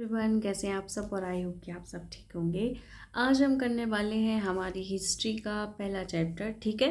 Everyone, कैसे हैं आप सब। और आई होप कि आप सब ठीक होंगे। आज हम करने वाले हैं हमारी हिस्ट्री का पहला चैप्टर। ठीक है,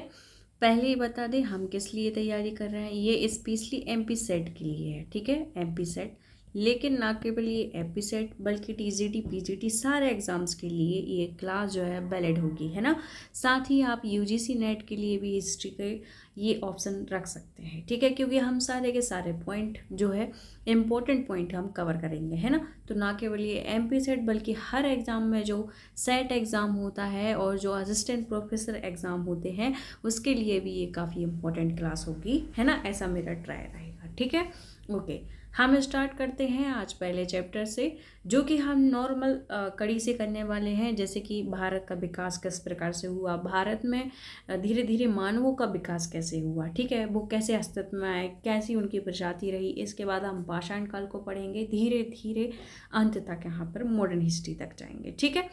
पहले ही बता दें हम किस लिए तैयारी कर रहे हैं। ये स्पेशली एमपी सेट के लिए है। ठीक है, एमपी सेट, लेकिन ना केवल ये एमपी सेट बल्कि टीजीटी पीजीटी सारे एग्ज़ाम्स के लिए ये क्लास जो है वैलिड होगी, है ना। साथ ही आप यूजीसी नेट के लिए भी हिस्ट्री के ये ऑप्शन रख सकते हैं। ठीक है, क्योंकि हम सारे के सारे पॉइंट जो है इम्पोर्टेंट पॉइंट हम कवर करेंगे, है ना। तो ना केवल ये एमपी सेट बल्कि हर एग्ज़ाम में जो सेट एग्ज़ाम होता है और जो असिस्टेंट प्रोफेसर एग्ज़ाम होते हैं उसके लिए भी ये काफ़ी इम्पोर्टेंट क्लास होगी, है ना। ऐसा मेरा ट्राई रहेगा। ठीक है, ओके। हम स्टार्ट करते हैं आज पहले चैप्टर से, जो कि हम नॉर्मल कड़ी से करने वाले हैं। जैसे कि भारत का विकास किस प्रकार से हुआ, भारत में धीरे धीरे मानवों का विकास कैसे हुआ, ठीक है, वो कैसे अस्तित्व में आए, कैसी उनकी प्रजाति रही। इसके बाद हम पाषाण काल को पढ़ेंगे, धीरे धीरे अंत तक यहाँ पर मॉडर्न हिस्ट्री तक जाएंगे। ठीक है,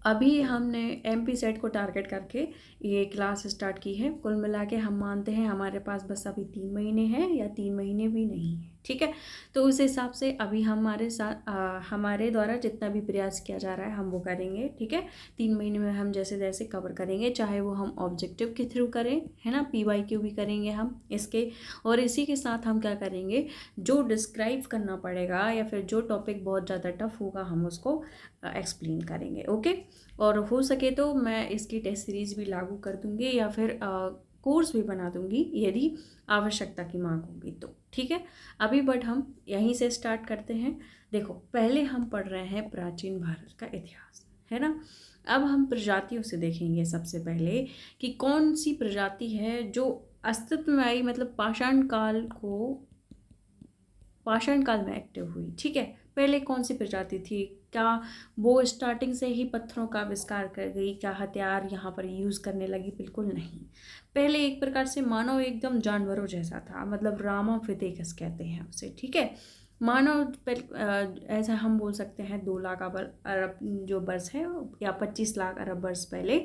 अभी हमने एमपी सेट को टारगेट करके ये क्लास स्टार्ट की है। कुल मिला के हम मानते हैं हमारे पास बस अभी 3 महीने हैं, या 3 महीने भी नहीं है। ठीक है, तो उस हिसाब से अभी हमारे साथ हमारे द्वारा जितना भी प्रयास किया जा रहा है हम वो करेंगे। ठीक है, 3 महीने में हम जैसे जैसे कवर करेंगे, चाहे वो हम ऑब्जेक्टिव के थ्रू करें, है ना, पीवाईक्यू भी करेंगे हम इसके। और इसी के साथ हम क्या करेंगे, जो डिस्क्राइब करना पड़ेगा या फिर जो टॉपिक बहुत ज़्यादा टफ होगा हम उसको एक्सप्लेन करेंगे। ओके, और हो सके तो मैं इसकी टेस्ट सीरीज़ भी लागू कर दूंगी या फिर कोर्स भी बना दूंगी यदि आवश्यकता की मांग होगी तो। ठीक है, अभी बट हम यहीं से स्टार्ट करते हैं। देखो, पहले हम पढ़ रहे हैं प्राचीन भारत का इतिहास, है ना। अब हम प्रजातियों से देखेंगे सबसे पहले कि कौन सी प्रजाति है जो अस्तित्व में आई, मतलब पाषाण काल में एक्टिव हुई। ठीक है, पहले कौन सी प्रजाति थी, क्या वो स्टार्टिंग से ही पत्थरों का आविष्कार कर गई, क्या हथियार यहाँ पर यूज़ करने लगी, बिल्कुल नहीं। पहले एक प्रकार से मानव एकदम जानवरों जैसा था, मतलब रामाफिथेकस कहते हैं उसे। ठीक है, मानव ऐसा हम बोल सकते हैं 2 लाख अरब जो वर्ष है, या 25 लाख अरब वर्ष पहले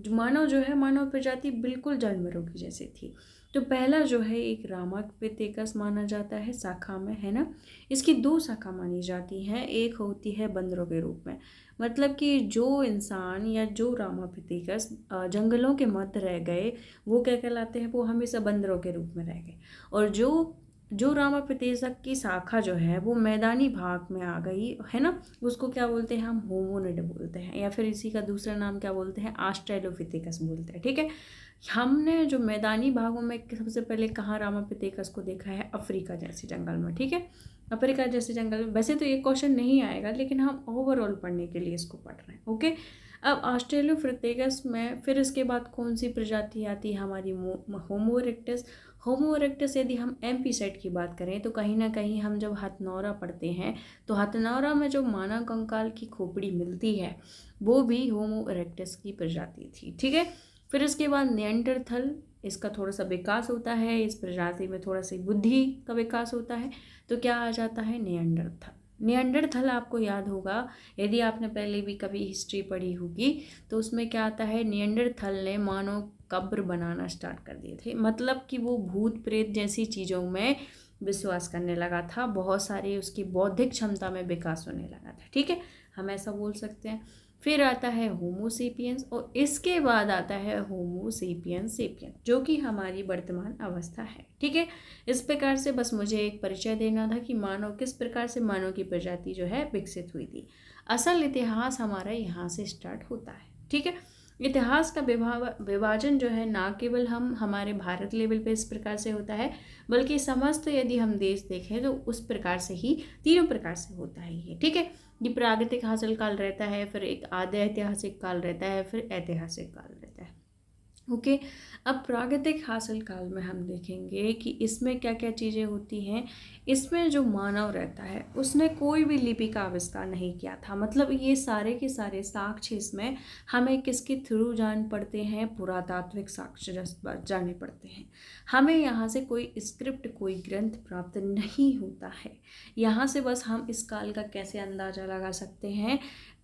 मानव जो है, मानव प्रजाति बिल्कुल जानवरों की जैसी थी। तो पहला जो है एक रामापिथेकस माना जाता है शाखा में, है ना। इसकी 2 शाखा मानी जाती हैं, एक होती है बंदरों के रूप में, मतलब कि जो इंसान या जो रामापिथेकस जंगलों के मध्य रह गए वो क्या कहलाते हैं, वो हमेशा बंदरों के रूप में रह गए। और जो रामापिथेकस की शाखा जो है वो मैदानी भाग में आ गई, है ना, उसको क्या बोलते हैं, हम होमोनिड बोलते हैं, या फिर इसी का दूसरा नाम क्या बोलते हैं, ऑस्ट्रेलोपिथेकस बोलते हैं। ठीक है, हमने जो मैदानी भागों में सबसे पहले कहाँ रामापिथेकस को देखा है, अफ्रीका जैसे जंगल में। ठीक है, अफ्रीका जैसे जंगल में। वैसे तो ये क्वेश्चन नहीं आएगा, लेकिन हम ओवरऑल पढ़ने के लिए इसको पढ़ रहे हैं। ओके, अब ऑस्ट्रेलोपिथेकस में फिर इसके बाद कौन सी प्रजाति आती है हमारी, होमो इरेक्टस। होमो इरेक्टस यदि हम एमपी सेट की बात करें तो कहीं ना कहीं हम जब हथनौरा पढ़ते हैं तो हथनौरा में जो मानव कंकाल की खोपड़ी मिलती है वो भी होमो इरेक्टस की प्रजाति थी। ठीक है, फिर इसके बाद निएंडरथल, इसका थोड़ा सा विकास होता है, इस प्रजाति में थोड़ा सी बुद्धि का विकास होता है, तो क्या आ जाता है, निएंडरथल। निएंडरथल आपको याद होगा, यदि आपने पहले भी कभी हिस्ट्री पढ़ी होगी तो उसमें क्या आता है, निएंडरथल ने मानव कब्र बनाना स्टार्ट कर दिए थे, मतलब कि वो भूत प्रेत जैसी चीज़ों में विश्वास करने लगा था, बहुत सारी उसकी बौद्धिक क्षमता में विकास होने लगा था। ठीक है, हम ऐसा बोल सकते हैं। फिर आता है होमोसेपियंस, और इसके बाद आता है होमोसेपियंस सेपियंस, जो कि हमारी वर्तमान अवस्था है। ठीक है, इस प्रकार से बस मुझे एक परिचय देना था कि मानव किस प्रकार से मानव की प्रजाति जो है विकसित हुई थी। असल इतिहास हमारा यहाँ से स्टार्ट होता है। ठीक है, इतिहास का विभाजन जो है ना केवल हम हमारे भारत लेवल पे इस प्रकार से होता है, बल्कि समस्त यदि हम देश देखें तो उस प्रकार से ही, तीनों प्रकार से होता है ये। ठीक है, ये प्रागैतिक हासिल काल रहता है, फिर एक आद्य ऐतिहासिक काल रहता है, फिर ऐतिहासिक काल रहता है। ओके, अब प्रागैतिक हासिल काल में हम देखेंगे कि इसमें क्या क्या चीज़ें होती हैं। इसमें जो मानव रहता है उसने कोई भी लिपि का आविष्कार नहीं किया था, मतलब ये सारे के सारे साक्ष्य इसमें हमें किसके थ्रू जान पड़ते हैं, पुरातात्विक साक्ष्य जाने पड़ते हैं। हमें यहाँ से कोई स्क्रिप्ट, कोई ग्रंथ प्राप्त नहीं होता है। यहाँ से बस हम इस काल का कैसे अंदाज़ा लगा सकते हैं,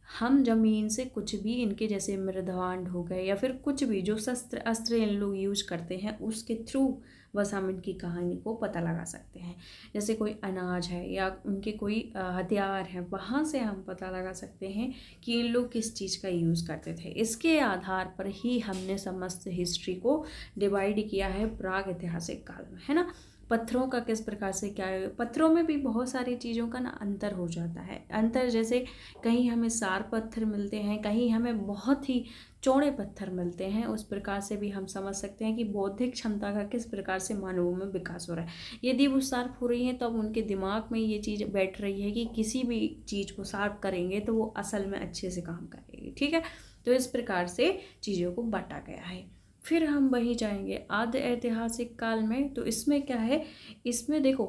हम जमीन से कुछ भी इनके जैसे मृदभांड हो गए या फिर कुछ भी जो शस्त्र अस्त्र इन लोग यूज करते हैं उसके थ्रू बस हम इनकी कहानी को पता लगा सकते हैं। जैसे कोई अनाज है या उनके कोई हथियार है, वहाँ से हम पता लगा सकते हैं कि इन लोग किस चीज़ का यूज़ करते थे। इसके आधार पर ही हमने समस्त हिस्ट्री को डिवाइड किया है प्राग ऐतिहासिक काल में, है ना। पत्थरों का किस प्रकार से क्या है, पत्थरों में भी बहुत सारी चीज़ों का ना अंतर हो जाता है। अंतर जैसे कहीं हमें सार पत्थर मिलते हैं, कहीं हमें बहुत ही चौड़े पत्थर मिलते हैं। उस प्रकार से भी हम समझ सकते हैं कि बौद्धिक क्षमता का किस प्रकार से मानवों में विकास हो रहा है। यदि वो शार्प हो रही हैं तो अब उनके दिमाग में ये चीज़ बैठ रही है कि किसी भी चीज़ को शार्प करेंगे तो वो असल में अच्छे से काम करेगी, ठीक है। तो इस प्रकार से चीज़ों को बांटा गया है। फिर हम वही जाएंगे आद्य ऐतिहासिक काल में। तो इसमें क्या है, इसमें देखो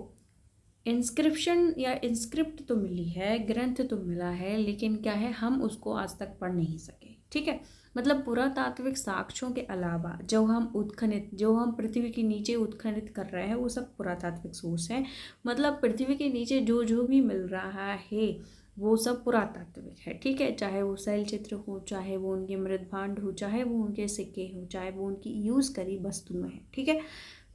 इंस्क्रिप्शन या इंस्क्रिप्ट तो मिली है, ग्रंथ तो मिला है, लेकिन क्या है हम उसको आज तक पढ़ नहीं सके, ठीक है। मतलब पुरातात्विक साक्ष्यों के अलावा जो हम पृथ्वी के नीचे उत्खनित कर रहे हैं वो सब पुरातात्विक सोर्स हैं। मतलब पृथ्वी के नीचे जो जो भी मिल रहा है वो सब पुरातात्विक है, ठीक है। चाहे वो शैल चित्र हो, चाहे वो उनके मृदभांड हो, चाहे वो उनके सिक्के हो, चाहे वो उनकी यूज़ करी वस्तुएं हैं, ठीक है।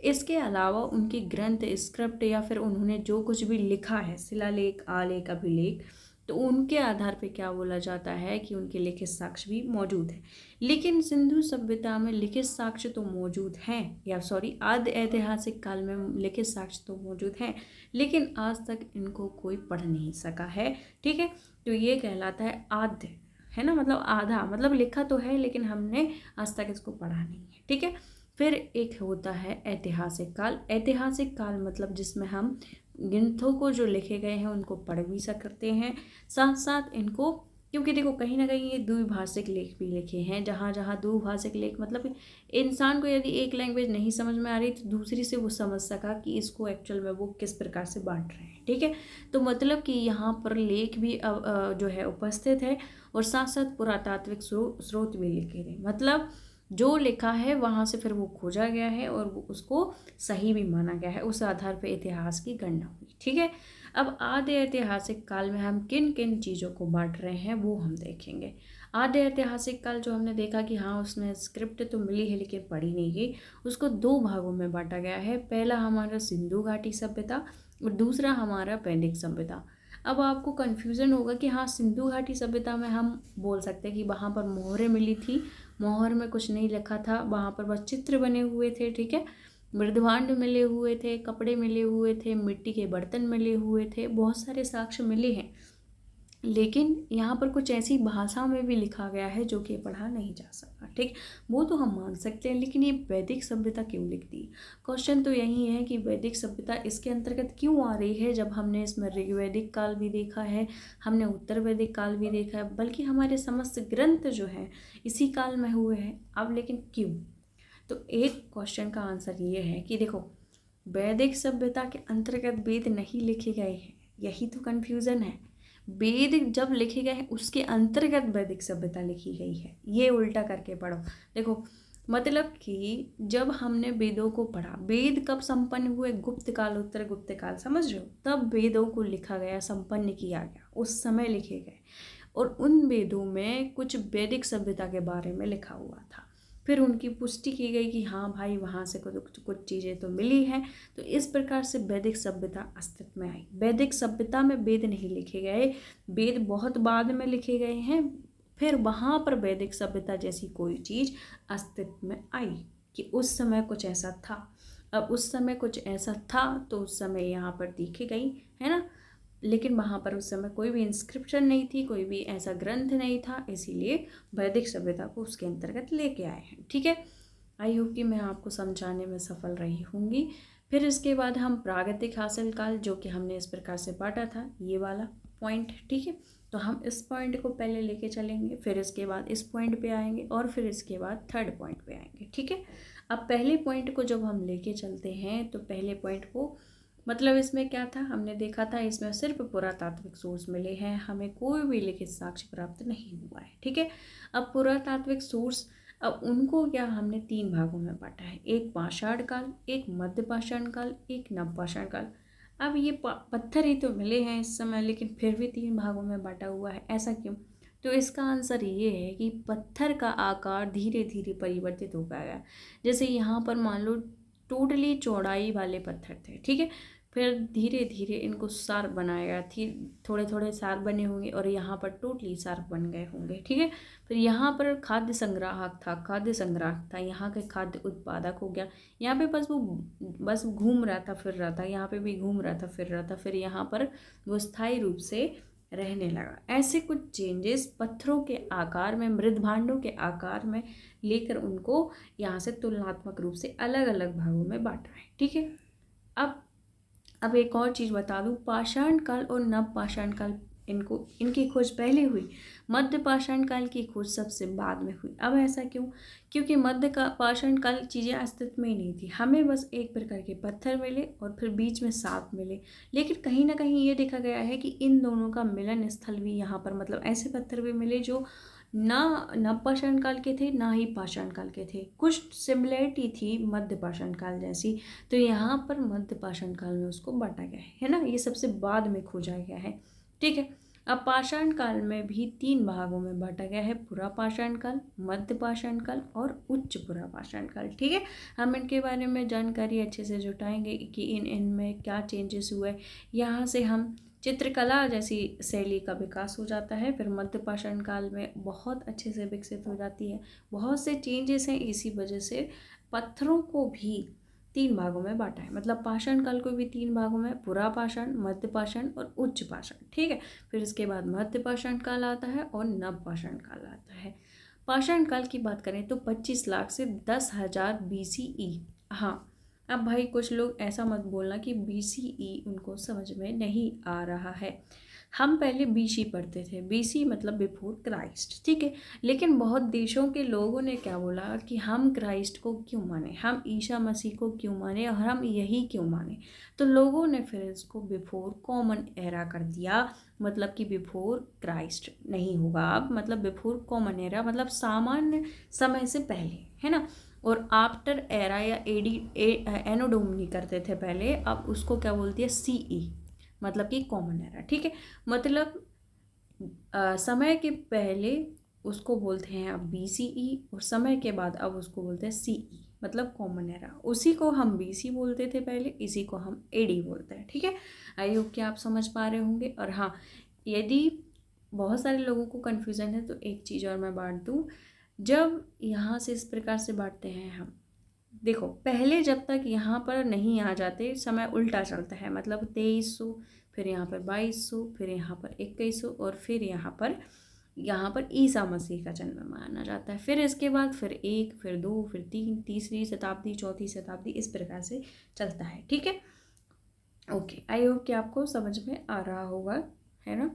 इसके अलावा उनके ग्रंथ, स्क्रिप्ट या फिर उन्होंने जो कुछ भी लिखा है, शिलालेख, आलेख, अभिलेख, तो उनके आधार पे क्या बोला जाता है कि उनके लिखित साक्ष्य भी मौजूद है। लेकिन सिंधु सभ्यता में लिखित साक्ष्य तो मौजूद हैं, या सॉरी आद्य ऐतिहासिक काल में लिखित साक्ष्य तो मौजूद हैं, लेकिन आज तक इनको कोई पढ़ नहीं सका है, ठीक है। तो ये कहलाता है आद्य, है ना, मतलब आधा, मतलब लिखा तो है लेकिन हमने आज तक इसको पढ़ा नहीं है, ठीक है। फिर एक होता है ऐतिहासिक काल। ऐतिहासिक काल मतलब जिसमें हम ग्रंथों को जो लिखे गए हैं उनको पढ़ भी सकते हैं, साथ साथ इनको, क्योंकि देखो कहीं ना कहीं ये द्विभाषिक लेख भी लिखे हैं। जहाँ जहाँ द्विभाषिक लेख मतलब इंसान को यदि एक लैंग्वेज नहीं समझ में आ रही तो दूसरी से वो समझ सका कि इसको एक्चुअल में वो किस प्रकार से बांट रहे हैं, ठीक है। तो मतलब कि यहाँ पर लेख भी जो है उपस्थित है और साथ साथ पुरातात्विक स्रोत भी लिखे गए। मतलब जो लिखा है वहाँ से फिर वो खोजा गया है और वो उसको सही भी माना गया है, उस आधार पर इतिहास की गणना हुई, ठीक है। अब आद्य ऐतिहासिक काल में हम किन किन चीज़ों को बांट रहे हैं वो हम देखेंगे। आद्य ऐतिहासिक काल जो हमने देखा कि हाँ उसमें स्क्रिप्ट तो मिली है लेकिन पढ़ी नहीं गई, उसको दो भागों में बांटा गया है। पहला हमारा सिंधु घाटी सभ्यता और दूसरा हमारा वैदिक सभ्यता। अब आपको कन्फ्यूज़न होगा कि हाँ सिंधु घाटी सभ्यता में हम बोल सकते हैं कि वहाँ पर मोहरें मिली थी, मोहर में कुछ नहीं लिखा था, वहाँ पर बस चित्र बने हुए थे, ठीक है। मृदभांड मिले हुए थे, कपड़े मिले हुए थे, मिट्टी के बर्तन मिले हुए थे, बहुत सारे साक्ष्य मिले हैं। लेकिन यहाँ पर कुछ ऐसी भाषा में भी लिखा गया है जो कि पढ़ा नहीं जा सकता, ठीक। वो तो हम मान सकते हैं, लेकिन ये वैदिक सभ्यता क्यों लिख दी? क्वेश्चन तो यही है कि वैदिक सभ्यता इसके अंतर्गत क्यों आ रही है, जब हमने इसमें ऋग्वैदिक काल भी देखा है, हमने उत्तर वैदिक काल भी देखा है, बल्कि हमारे समस्त ग्रंथ जो हैं इसी काल में हुए हैं। अब लेकिन क्यों? तो एक क्वेश्चन का आंसर ये है कि देखो वैदिक सभ्यता के अंतर्गत वेद नहीं लिखे गए हैं, यही तो कन्फ्यूज़न है। वेद जब लिखे गए हैं उसके अंतर्गत वैदिक सभ्यता लिखी गई है, ये उल्टा करके पढ़ो। देखो मतलब कि जब हमने वेदों को पढ़ा, वेद कब संपन्न हुए? गुप्त काल, उत्तर गुप्त काल, समझ रहे हो, तब वेदों को लिखा गया, संपन्न किया गया, उस समय लिखे गए। और उन वेदों में कुछ वैदिक सभ्यता के बारे में लिखा हुआ था, फिर उनकी पुष्टि की गई कि हाँ भाई वहाँ से कुछ चीज़ें तो मिली हैं। तो इस प्रकार से वैदिक सभ्यता अस्तित्व में आई। वैदिक सभ्यता में वेद नहीं लिखे गए, वेद बहुत बाद में लिखे गए हैं, फिर वहाँ पर वैदिक सभ्यता जैसी कोई चीज़ अस्तित्व में आई कि उस समय कुछ ऐसा था। अब उस समय कुछ ऐसा था तो उस समय यहाँ पर देखी गई, है ना। लेकिन वहाँ पर उस समय कोई भी इंस्क्रिप्शन नहीं थी, कोई भी ऐसा ग्रंथ नहीं था, इसीलिए वैदिक सभ्यता को उसके अंतर्गत लेके आए हैं, ठीक है। आई होप कि मैं आपको समझाने में सफल रही होंगी। फिर इसके बाद हम प्रागैतिहासिक काल, जो कि हमने इस प्रकार से बांटा था, ये वाला पॉइंट, ठीक है। तो हम इस पॉइंट को पहले लेके चलेंगे, फिर इसके बाद इस पॉइंट पे आएंगे और फिर इसके बाद थर्ड पॉइंट पे आएंगे, ठीक है। अब पहले पॉइंट को जब हम लेके चलते हैं तो पहले पॉइंट को मतलब इसमें क्या था, हमने देखा था इसमें सिर्फ पुरातात्विक सोर्स मिले हैं, हमें कोई भी लिखित साक्ष्य प्राप्त नहीं हुआ है, ठीक है। अब पुरातात्विक सोर्स, अब उनको क्या हमने तीन भागों में बांटा है, एक पाषाण काल, एक मध्य पाषाण काल, एक नवपाषाण काल। अब ये पत्थर ही तो मिले हैं इस समय, लेकिन फिर भी तीन भागों में बांटा हुआ है, ऐसा क्यों? तो इसका आंसर ये है कि पत्थर का आकार धीरे धीरे परिवर्तित होता गया। जैसे यहाँ पर मान लो टोटली चौड़ाई वाले पत्थर थे, ठीक है, फिर धीरे धीरे इनको शार्प बनाया गया थी, थोड़े थोड़े शार्प बने होंगे और यहाँ पर टोटली शार्प बन गए होंगे, ठीक है। फिर यहाँ पर खाद्य संग्राहक था, खाद्य संग्राहक था, यहाँ के खाद्य उत्पादक हो गया। यहाँ पे बस घूम रहा था फिर रहा था, यहाँ पे भी घूम रहा था फिर रहा था, फिर यहाँ पर वो स्थायी रूप से रहने लगा। ऐसे कुछ चेंजेस पत्थरों के आकार में, मृद भांडों के आकार में लेकर उनको यहाँ से तुलनात्मक रूप से अलग अलग भागों में बांटा है, ठीक है। अब एक और चीज़ बता दूँ, पाषाण काल और नव पाषाण काल इनकी खोज पहले हुई, मध्य पाषाण काल की खोज सबसे बाद में हुई। अब ऐसा क्यों? क्योंकि मध्य का पाषाण काल चीज़ें अस्तित्व में ही नहीं थी, हमें बस एक प्रकार के पत्थर मिले और फिर बीच में सांप मिले। लेकिन कहीं ना कहीं ये देखा गया है कि इन दोनों का मिलन स्थल भी यहाँ पर, मतलब ऐसे पत्थर भी मिले जो ना नवपाषाण काल के थे ना ही पाषाण काल के थे, कुछ सिमिलरिटी थी मध्य पाषाण काल जैसी। तो यहाँ पर मध्य पाषाण काल में उसको बांटा गया है ना, ये सबसे बाद में खोजा गया है, ठीक है। अब पाषाण काल में भी 3 भागों में बांटा गया है, पुरा पाषाण काल, मध्य पाषाण काल और उच्च पुरा पाषाण काल, ठीक है। हम इनके बारे में जानकारी अच्छे से जुटाएंगे कि इनमें क्या चेंजेस हुए। यहाँ से हम चित्रकला जैसी शैली का विकास हो जाता है, फिर मध्य पाषाण काल में बहुत अच्छे से विकसित हो जाती है। बहुत से चेंजेस हैं, इसी वजह से पत्थरों को भी 3 भागों में बांटा है, मतलब पाषाण काल को भी 3 भागों में, पुरा पाषाण, मध्य पाषाण और उच्च पाषाण, ठीक है। फिर इसके बाद मध्य पाषाण काल आता है और नव पाषाण काल आता है। पाषाण काल की बात करें तो 25 लाख से 10,000 BCE। हाँ, अब भाई कुछ लोग ऐसा मत बोलना कि BCE उनको समझ में नहीं आ रहा है। हम पहले BC पढ़ते थे, BC मतलब बिफोर क्राइस्ट, ठीक है। लेकिन बहुत देशों के लोगों ने क्या बोला कि हम क्राइस्ट को क्यों माने, हम ईसा मसीह को क्यों माने और हम यही क्यों माने। तो लोगों ने फिर इसको बिफोर कॉमन एरा कर दिया, मतलब कि बिफोर क्राइस्ट नहीं होगा अब, मतलब बिफोर कॉमन एरा मतलब सामान्य समय से पहले, है ना। और आफ्टर एरा या एनो डोमिनी करते थे पहले, अब उसको क्या बोलती है, CE, मतलब कि कॉमन एरा, ठीक है। मतलब समय के पहले उसको बोलते हैं अब BCE और समय के बाद अब उसको बोलते हैं CE, मतलब कॉमन एरा। उसी को हम BC बोलते थे पहले, इसी को हम AD बोलते हैं, ठीक है। आई होप कि आप समझ पा रहे होंगे। और हाँ, यदि बहुत सारे लोगों को कन्फ्यूज़न है तो एक चीज़ और मैं बांट दूँ, जब यहाँ से इस प्रकार से बांटते हैं हम, देखो पहले जब तक यहाँ पर नहीं आ जाते समय उल्टा चलता है, मतलब 2300, फिर यहाँ पर 2200, फिर यहाँ पर 2100 और फिर यहाँ पर ईसा मसीह का जन्म माना जाता है। फिर इसके बाद फिर 1, फिर 2, फिर 3, तीसरी शताब्दी, चौथी शताब्दी, इस प्रकार से चलता है, ठीक है। ओके, आई होप कि आपको समझ में आ रहा होगा, है ना।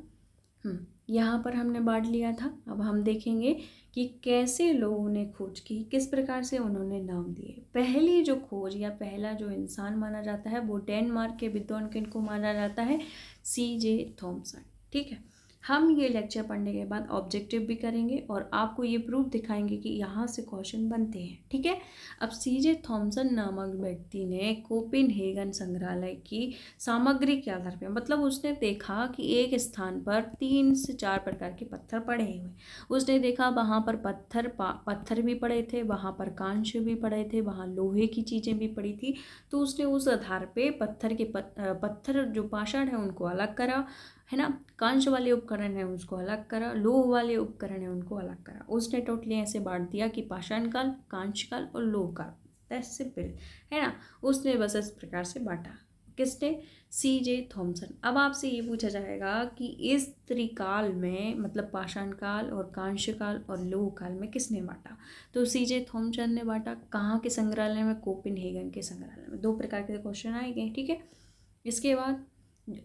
यहाँ पर हमने बांट लिया था। अब हम देखेंगे कि कैसे लोगों ने खोज की, किस प्रकार से उन्होंने नाम दिए। पहली जो खोज या पहला जो इंसान माना जाता है वो डेनमार्क के विद्वान किनको माना जाता है, CJ थॉमसन, ठीक है। हम ये लेक्चर पढ़ने के बाद ऑब्जेक्टिव भी करेंगे और आपको ये प्रूफ दिखाएंगे कि यहाँ से क्वेश्चन बनते हैं, ठीक है। अब CJ थॉमसन नामक व्यक्ति ने कोपेनहेगन संग्रहालय की सामग्री के आधार पर, मतलब उसने देखा कि एक स्थान पर 3 से 4 प्रकार के पत्थर पड़े हुए, उसने देखा वहाँ पर पत्थर भी पड़े थे, वहाँ पर कांस्य भी पड़े थे, वहाँ लोहे की चीज़ें भी पड़ी थी। तो उसने उस आधार पे पत्थर जो पाषाण है उनको अलग करा, है ना, कांस्य वाले उपकरण है उसको अलग करा, लोह वाले उपकरण है उनको अलग करा। उसने टोटली ऐसे बांट दिया कि पाषाण काल, कांस्य काल और लोह काल, दैट्स सिंपल, है ना। उसने बस इस प्रकार से बांटा, किसने, CJ थॉमसन। अब आपसे ये पूछा जाएगा कि इस त्रिकाल में, मतलब पाषाण काल और कांस्य काल और लोह काल में किसने बांटा, तो CJ थॉमसन ने बांटा। कहाँ के संग्रहालय में, कोपेनहेगन के संग्रहालय में। 2 प्रकार के क्वेश्चन आएंगे, ठीक है। इसके बाद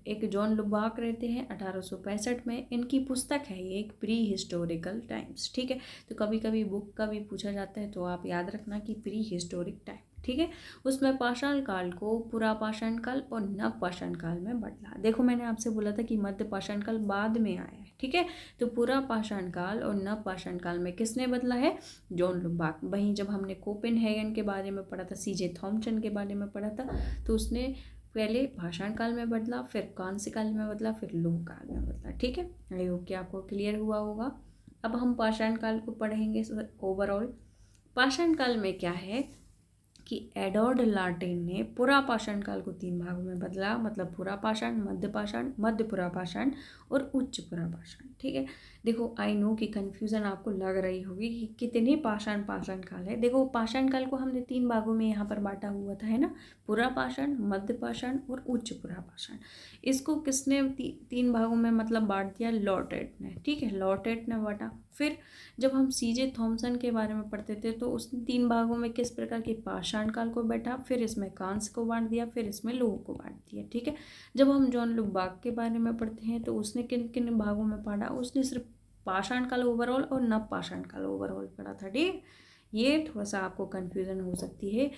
एक जॉन लुबाक रहते हैं 1865 में, इनकी पुस्तक है ये, एक प्री हिस्टोरिकल टाइम्स, ठीक है। तो कभी कभी बुक का भी पूछा जाता है, तो आप याद रखना कि प्री हिस्टोरिक टाइम, ठीक है। उसमें पाषाण काल को पुरा पाषाण काल और नव पाषाण काल में बदला। देखो मैंने आपसे बोला था कि मध्य पाषाण काल बाद में आया है, ठीक है। तो पुरा पाषाण काल और नव पाषाण काल में किसने बदला है, जॉन लुबाक। वहीं जब हमने कोपेनहेगन के बारे में पढ़ा था, CJ थॉमसन के बारे में पढ़ा था, तो उसने पहले पाषाण काल में बदला, फिर कांस्य काल में बदला, फिर लोह काल में बदला, ठीक है। आई होप कि आपको क्लियर हुआ होगा। अब हम पाषाण काल को पढ़ेंगे ओवरऑल। पाषाण काल में क्या है कि एडवर्ड लार्टेन ने पुरा पाषाण काल को 3 भागों में बदला, मतलब पुरा पाषाण, मध्य पाषाण, मध्य पुरा पाषाण और उच्च पुरा पाषाण। ठीक है, देखो आई नो कि कन्फ्यूज़न आपको लग रही होगी कि कितने पाषाण काल है। देखो पाषाण काल को हमने 3 भागों में यहाँ पर बांटा हुआ था, है ना, पुरा पाषाण, मध्य पाषाण और उच्च पुरा पाषाण। इसको किसने 3 भागों में मतलब बांट दिया? लॉर्टेट ने। ठीक है, लॉर्टेट ने बांटा। फिर जब हम सीजे थॉमसन के बारे में पढ़ते थे तो उसने 3 भागों में किस प्रकार के पाषाण काल को बैठा, फिर इसमें कांस्य को बांट दिया, फिर इसमें लोह को बांट दिया। ठीक है, जब हम जॉन लुक बाक के बारे में पढ़ते हैं तो उसने किन किन भागों में पढ़ा? उसने सिर्फ पाषाण काल ओवरऑल और नव पाषाण काल ओवरऑल पढ़ा था। ठीक, ये थोड़ा सा आपको कन्फ्यूज़न हो सकती है,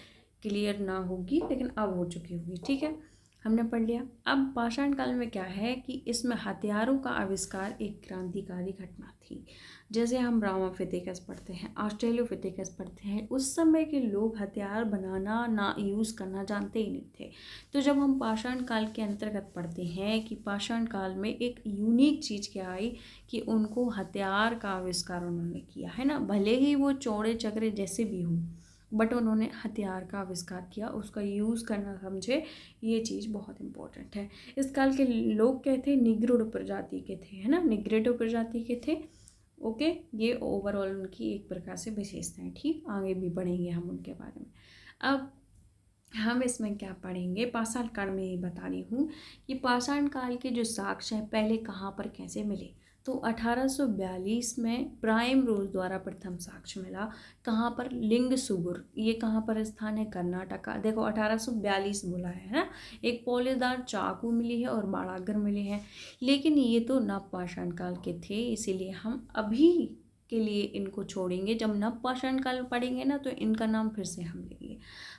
क्लियर ना होगी, लेकिन अब हो चुकी होगी। ठीक है, हमने पढ़ लिया। अब पाषाण काल में क्या है कि इसमें हथियारों का आविष्कार एक क्रांतिकारी घटना थी। जैसे हम रामाफिथिकस पढ़ते हैं, ऑस्ट्रेलोपिथेकस पढ़ते हैं, उस समय के लोग हथियार बनाना ना यूज़ करना जानते ही नहीं थे। तो जब हम पाषाण काल के अंतर्गत पढ़ते हैं कि पाषाण काल में एक यूनिक चीज़ क्या आई कि उनको हथियार का आविष्कार उन्होंने किया, है ना, भले ही वो चौड़े चक्रे जैसे भी हों, बट उन्होंने हथियार का आविष्कार किया, उसका यूज़ करना समझे, ये चीज़ बहुत इंपॉर्टेंट है। इस काल के लोग क्या थे? निग्रोड प्रजाति के थे, है ना, निग्रेडो प्रजाति के थे। ओके, ये ओवरऑल उनकी एक प्रकार से विशेषता है। ठीक, आगे भी पढ़ेंगे हम उनके बारे में। अब हम इसमें क्या पढ़ेंगे? पाषाण काल में ये बता रही हूँ कि पाषाण काल के जो साक्ष्य हैं पहले कहाँ पर कैसे मिले। तो 1842 में प्राइम रोज द्वारा प्रथम साक्ष्य मिला। कहाँ पर? लिंग सुगुर। ये कहाँ पर स्थान है? कर्नाटका। देखो 1842 बोला है ना। एक पॉलीदार चाकू मिली है और बाड़ागर मिले हैं, लेकिन ये तो नव पाषाण काल के थे, इसीलिए हम अभी के लिए इनको छोड़ेंगे। जब नव पाषाण काल पढ़ेंगे ना तो इनका नाम फिर से हम लेंगे।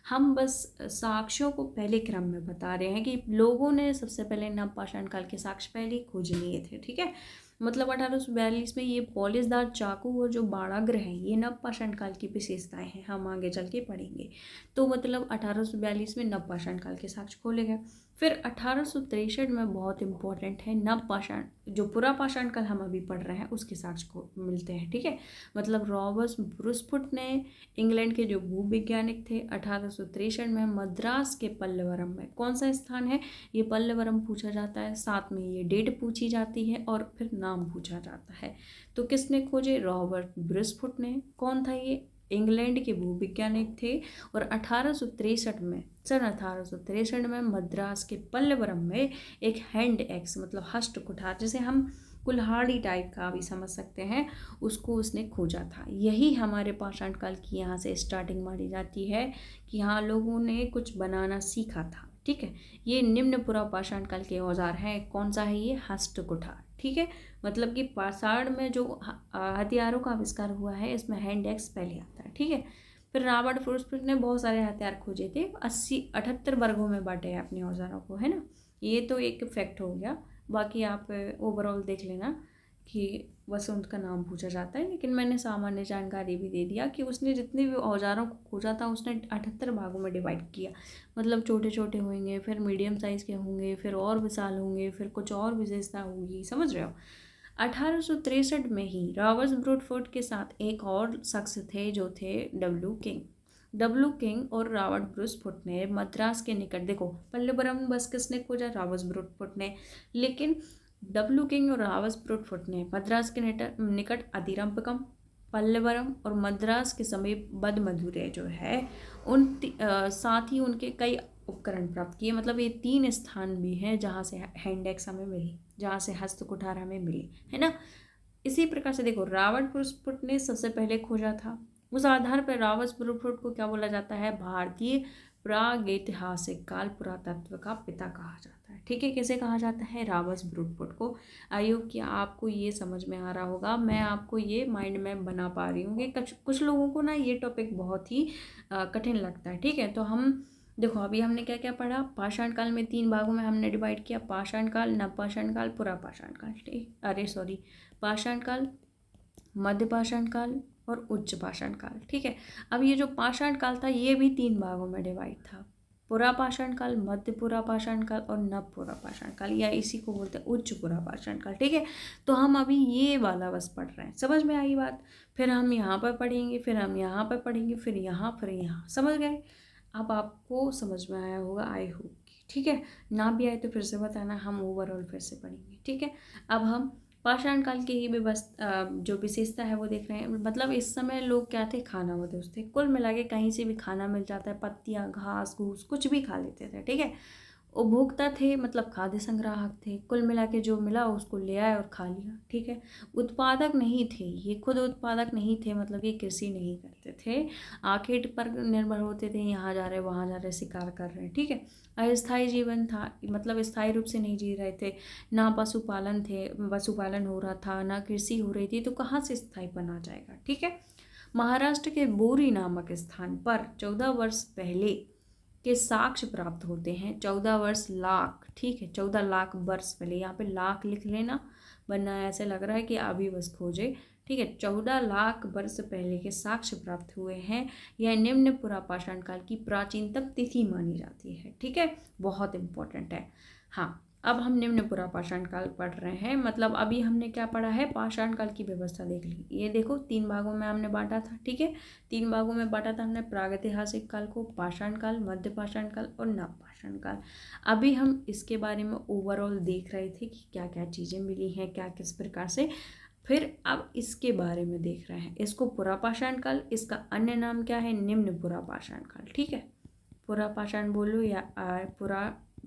हम बस साक्ष्यों को पहले क्रम में बता रहे हैं कि लोगों ने सबसे पहले नव पाषाण काल के साक्ष्य पहले खोज लिए थे। ठीक है, मतलब 1842 में ये पॉलिशदार चाकू और जो बाड़ाग्र हैं ये नव पाषाण काल की विशेषताएं हैं, हम आगे चल के पढ़ेंगे। तो मतलब 1842 में नव पाषाण काल के साक्ष्य खोले गए। फिर 1863 में बहुत इंपॉर्टेंट है नव पाषाण, जो पुरा पाषाण काल हम अभी पढ़ रहे हैं उसके साक्ष्य को मिलते हैं। ठीक है, मतलब रॉबर्ट ब्रूसफुट ने, इंग्लैंड के जो भूवैज्ञानिक थे, 1863 में मद्रास के पल्लवरम में, कौन सा स्थान है ये? पल्लवरम पूछा जाता है, साथ में ये डेट पूछी जाती है और फिर नाम पूछा जाता है। तो किसने खोजे? रॉबर्ट ब्रूसफुट ने। कौन था ये? इंग्लैंड के भूवैज्ञानिक थे। और 1863 में मद्रास के पल्लवरम में एक हैंड एक्स, मतलब हस्त कुठार, जिसे हम कुल्हाड़ी टाइप का भी समझ सकते हैं, उसको उसने खोजा था। यही हमारे पाषाण काल की यहाँ से स्टार्टिंग मानी जाती है कि यहाँ लोगों ने कुछ बनाना सीखा था। ठीक है, ये निम्न पुरा पाषाण काल के औजार हैं। कौन सा है ये? हस्त कुठार। ठीक है, मतलब कि पाषाण में जो हथियारों का आविष्कार हुआ है इसमें हैंड एक्स पहले आता है। ठीक है, फिर रॉबर्ट ब्रूसफुट ने बहुत सारे हथियार खोजे थे, 78 वर्गों में बांटे हैं अपने औजारों को, है ना। ये तो एक फैक्ट हो गया, बाकी आप ओवरऑल देख लेना कि बस उनका नाम पूछा जाता है, लेकिन मैंने सामान्य जानकारी भी दे दिया कि उसने जितने भी औजारों को खोजा था उसने 78 भागों में डिवाइड किया। मतलब छोटे छोटे होंगे, फिर मीडियम साइज़ के होंगे, फिर और विशाल होंगे, फिर कुछ और विशेषता होगी, समझ रहे हो। 1863 में ही रॉबर्ट ब्रूसफुट के साथ एक और शख्स थे जो थे डब्ल्यू किंग और रॉबर्ट ब्रूसफुट ने मद्रास के निकट, देखो पल्लवरम बस किसने खोजा? रॉबर्ट ब्रूसफुट ने, लेकिन डब्ल्यू किंग और रॉबर्ट ब्रूसफुट ने मद्रास के निकट अदिरंपकम, पल्लवरम और मद्रास के समीप बदमदुरै जो है उन साथ ही उनके कई उपकरण प्राप्त किए। मतलब ये 3 स्थान भी हैं जहाँ से हैंड एक्स हमें मिली, जहाँ से हस्त कुठार हमें मिली, है ना। इसी प्रकार से देखो रॉबर्ट ब्रूसफुट ने सबसे पहले खोजा था। उस आधार पर रॉबर्ट ब्रूसफुट को क्या बोला जाता है? भारतीय प्रागैतिहासिक काल पुरातत्व का पिता कहा जाता है। ठीक है, कैसे कहा जाता है? रॉबर्ट ब्रूसफुट को। आई होप कि आपको ये समझ में आ रहा होगा, मैं आपको ये माइंड मैप बना पा रही हूँ कि कुछ लोगों को ना ये टॉपिक बहुत ही कठिन लगता है। ठीक है, तो हम देखो अभी हमने क्या क्या पढ़ा? पाषाण काल में 3 भागों में हमने डिवाइड किया, पाषाण काल, नवपाषाण काल, पुरा पाषाण काल। ठीक, पाषाण काल, मध्य पाषाण काल और उच्च पाषाण काल। ठीक है, अब ये जो पाषाण काल था ये भी 3 भागों में डिवाइड था, पुरापाषाण काल, मध्य पुरापाषाण काल और नव पुरापाषाण काल, या इसी को बोलते हैं उच्च पुरापाषाण काल। ठीक है, तो हम अभी ये वाला बस पढ़ रहे हैं, समझ में आई बात। फिर हम यहाँ पर पढ़ेंगे, फिर हम यहाँ पर पढ़ेंगे, फिर यहाँ, फिर यहाँ, समझ गए। अब आपको समझ में आया होगा, आई होप। ठीक है, ना भी आए तो फिर से बताना, हम ओवरऑल फिर से पढ़ेंगे। ठीक है, अब हम पाषाण काल की ही व्यवस्था जो विशेषता है वो देख रहे हैं। मतलब इस समय लोग क्या थे, खाना बदोश थे। कुल मिला के कहीं से भी खाना मिल जाता है, पत्तियाँ, घास घूस कुछ भी खा लेते थे। ठीक है, उपभोक्ता थे, मतलब खाद्य संग्राहक थे। कुल मिला के जो मिला उसको ले आए और खा लिया। ठीक है, उत्पादक नहीं थे, ये खुद उत्पादक नहीं थे, मतलब ये कृषि नहीं करते थे, आखेट पर निर्भर होते थे, यहाँ जा रहे वहाँ जा रहे, शिकार कर रहे हैं। ठीक है, अस्थायी जीवन था, मतलब स्थायी रूप से नहीं जी रहे थे। ना पशुपालन हो रहा था, ना कृषि हो रही थी, तो कहाँ से स्थायीपन आ जाएगा। ठीक है, महाराष्ट्र के बोरी नामक स्थान पर 14 वर्ष पहले के साक्ष्य प्राप्त होते हैं। 14 वर्ष लाख, ठीक है, 14 लाख वर्ष पहले, यहाँ पे लाख लिख लेना वरना ऐसे लग रहा है कि अभी बस खोजे। ठीक है, 14 लाख वर्ष पहले के साक्ष्य प्राप्त हुए हैं। यह निम्न पुरापाषाण काल की प्राचीनतम तिथि मानी जाती है। ठीक है, बहुत इंपॉर्टेंट है। हाँ, अब हम निम्न पुरापाषाण काल पढ़ रहे हैं, मतलब अभी हमने क्या पढ़ा है, पाषाण काल की व्यवस्था देख ली। ये देखो 3 भागों में हमने बांटा था। ठीक है, 3 भागों में बांटा था हमने, प्रागैतिहासिक काल को, पाषाण काल, मध्य पाषाण काल और नवपाषाण काल। अभी हम इसके बारे में ओवरऑल देख रहे थे कि क्या क्या चीज़ें मिली हैं, क्या किस प्रकार से। फिर अब इसके बारे में देख रहे हैं, इसको पुरापाषाण काल, इसका अन्य नाम क्या है, निम्न पुरापाषाण काल। ठीक है, पुरापाषाण बोलो या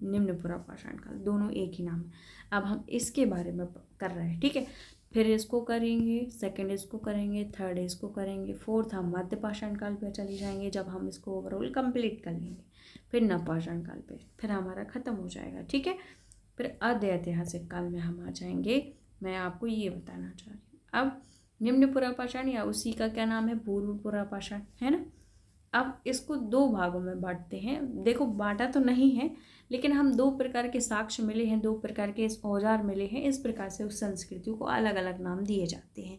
निम्न पुरापाषाण काल, दोनों एक ही नाम है। अब हम इसके बारे में कर रहे हैं। ठीक है, फिर इसको करेंगे, सेकंड इसको करेंगे, थर्ड इसको करेंगे, फोर्थ हम मध्य पाषाण काल पे चले जाएंगे जब हम इसको ओवरऑल कंप्लीट कर लेंगे। फिर नवपाषाण काल पे, फिर हमारा खत्म हो जाएगा। ठीक है, फिर आद्य ऐतिहासिक काल में हम आ जाएंगे। मैं आपको ये बताना चाह रही हूँ। अब निम्न पुरापाषाण या उसी का क्या नाम है, पूर्व पुरापाषाण, है ना। अब इसको 2 भागों में बांटते हैं। देखो बांटा तो नहीं है, लेकिन हम 2 प्रकार के साक्ष्य मिले हैं, 2 प्रकार के औजार मिले हैं, इस प्रकार से उस संस्कृतियों को अलग अलग नाम दिए जाते हैं।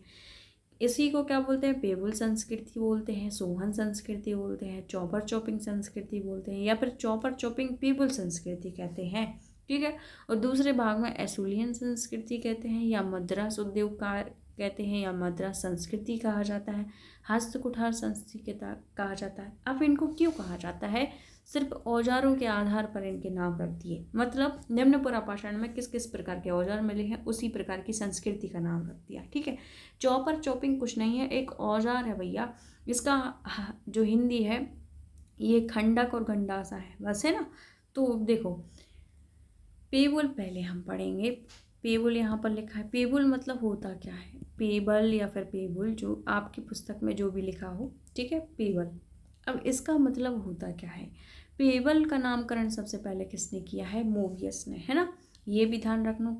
इसी को क्या बोलते हैं, पेबुल संस्कृति बोलते हैं, सोहन संस्कृति बोलते हैं, चौपर चौपिंग संस्कृति बोलते हैं, या फिर चौपर चौपिंग पेबुल संस्कृति कहते हैं। ठीक है, और दूसरे भाग में एसुलियन संस्कृति कहते हैं, या मद्रास उद्योग का कहते हैं, या मद्रास संस्कृति कहा जाता है, हस्त कुठार संस्कृति कहा जाता है। अब इनको क्यों कहा जाता है, सिर्फ औजारों के आधार पर इनके नाम रख दिए। मतलब निम्न पुरापाषाण में किस किस प्रकार के औजार मिले हैं उसी प्रकार की संस्कृति का नाम रख दिया। ठीक है, चौपर चौपिंग कुछ नहीं है, एक औजार है भैया। इसका जो हिंदी है ये खंडक और गंडासा है, बस, है ना। तो देखो पेबुल पहले हम पढ़ेंगे। पेबुल यहाँ पर लिखा है, पेबुल मतलब होता क्या है, पेबल या फिर पेबुल, जो आपकी पुस्तक में जो भी लिखा हो। ठीक है, पेबल। अब इसका मतलब होता क्या है, पेबल का नामकरण सबसे पहले किसने किया है, मोवियस ने, है ना। ये भी ध्यान रखना,